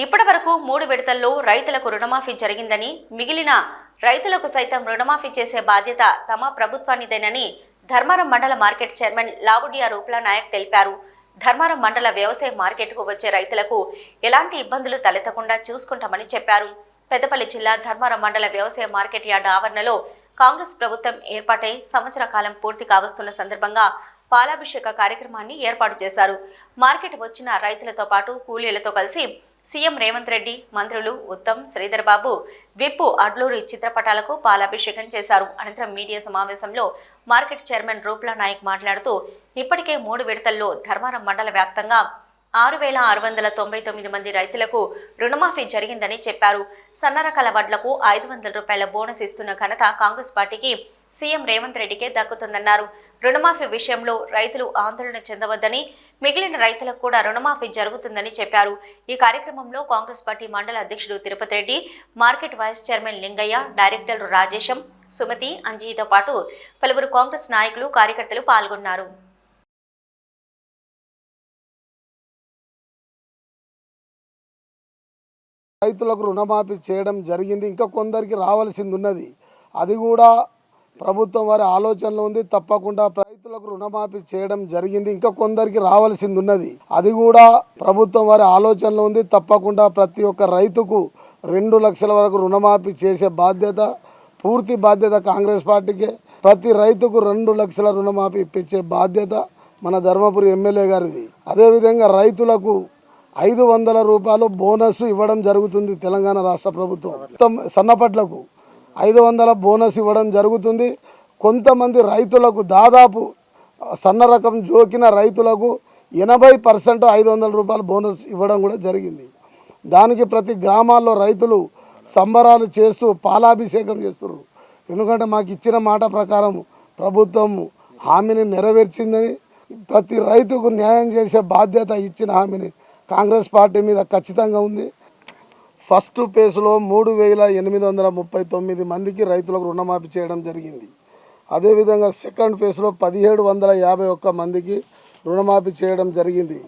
ఇప్పటివరకు 3 విడతల్లో రైతులకు రుణమాఫీ జరిగిందని, మిగిలిన రైతులకు సైతం రుణమాఫీ చేసే బాధ్యత తమ ప్రభుత్వానిదేనని ధర్మారం మండల మార్కెట్ చైర్మన్ లావుడియా రూప్లా నాయక్ తెలిపారు. ధర్మారం మండల వ్యవసాయ మార్కెట్కు వచ్చే రైతులకు ఎలాంటి ఇబ్బందులు తలెత్తకుండా చూసుకుంటామని చెప్పారు. పెద్దపల్లి జిల్లా ధర్మారం మండల వ్యవసాయ మార్కెట్ యార్డ్ ఆవరణలో కాంగ్రెస్ ప్రభుత్వం ఏర్పాటై సంవత్సర కాలం పూర్తి కావస్తున్న సందర్భంగా పాలాభిషేక కార్యక్రమాన్ని ఏర్పాటు చేశారు. మార్కెట్ వచ్చిన రైతులతో పాటు కూలీలతో కలిసి సీఎం రేవంత్ రెడ్డి, మంత్రులు ఉత్తమ్, శ్రీధర్ బాబు, విప్పు అడ్లూరి చిత్రపటాలకు పాలాభిషేకం చేశారు. అనంతరం మీడియా సమావేశంలో మార్కెట్ చైర్మన్ రూప్లా నాయక్ మాట్లాడుతూ ఇప్పటికే 3 విడతల్లో ధర్మారం మండల వ్యాప్తంగా 6,699 మంది రైతులకు రుణమాఫీ జరిగిందని చెప్పారు. సన్న రకాల వడ్లకు 500 రూపాయల బోనస్ ఇస్తున్న ఘనత కాంగ్రెస్ పార్టీకి సీఎం రేవంత్ రెడ్డికే దక్కుతుందన్నారు. రుణమాఫీ విషయంలో రైతులు ఆందోళన చెందవద్దని, మిగిలిన రైతులకు కూడా రుణమాఫీ జరుగుతుందని చెప్పారు. ఈ కార్యక్రమంలో కాంగ్రెస్ పార్టీ మండల అధ్యక్షుడు Tirupati Reddy, market vice chairman Lingaiah, డైరెక్టర్లు రాజేశం, సుమతి, అంజీతో పాటు పలువురు కాంగ్రెస్ నాయకులు, కార్యకర్తలు పాల్గొన్నారు. రైతులకు రుణమాఫీ చేయడం జరిగింది. ఇంకా కొందరికి రావాల్సింది ఉన్నది. అది కూడా ప్రభుత్వం వారి ఆలోచనలో ఉంది. తప్పకుండా రైతులకు రుణమాఫీ చేయడం జరిగింది. ఇంకా కొందరికి రావాల్సింది ఉన్నది. అది కూడా ప్రభుత్వం వారి ఆలోచనలో ఉంది. తప్పకుండా ప్రతి ఒక్క రైతుకు 2 లక్షల వరకు రుణమాఫీ చేసే బాధ్యత, పూర్తి బాధ్యత కాంగ్రెస్ పార్టీకే. ప్రతి రైతుకు 2 లక్షల రుణమాఫీ ఇప్పించే బాధ్యత మన ధర్మపురి ఎమ్మెల్యే గారిది. అదేవిధంగా రైతులకు 500 రూపాయలు బోనస్ ఇవ్వడం జరుగుతుంది. తెలంగాణ రాష్ట్ర ప్రభుత్వం మొత్తం సన్నపట్లకు 500 బోనస్ ఇవ్వడం జరుగుతుంది. కొంతమంది రైతులకు దాదాపు సన్న రకం జోకిన రైతులకు 80% 500 రూపాయలు బోనస్ ఇవ్వడం కూడా జరిగింది. దానికి ప్రతి గ్రామాల్లో రైతులు సంబరాలు చేస్తూ పాలాభిషేకం చేస్తున్నారు. ఎందుకంటే మాకు ఇచ్చిన మాట ప్రకారం ప్రభుత్వం హామీని నెరవేర్చిందని, ప్రతి రైతుకు న్యాయం చేసే బాధ్యత ఇచ్చిన హామీని కాంగ్రెస్ పార్టీ మీద ఖచ్చితంగా ఉంది. ఫస్ట్ ఫేజ్లో 3,839 మందికి రైతులకు రుణమాఫీ చేయడం జరిగింది. అదేవిధంగా సెకండ్ ఫేజ్లో 1,751 మందికి రుణమాఫీ చేయడం జరిగింది.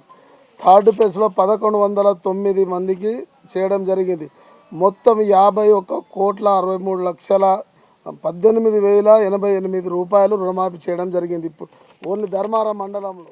థర్డ్ ఫేజ్లో 1,109 మందికి చేయడం జరిగింది. మొత్తం 51,63,18,088 రూపాయలు రుణమాఫీ చేయడం జరిగింది. ఇప్పుడు ఓన్లీ ధర్మారం మండలంలో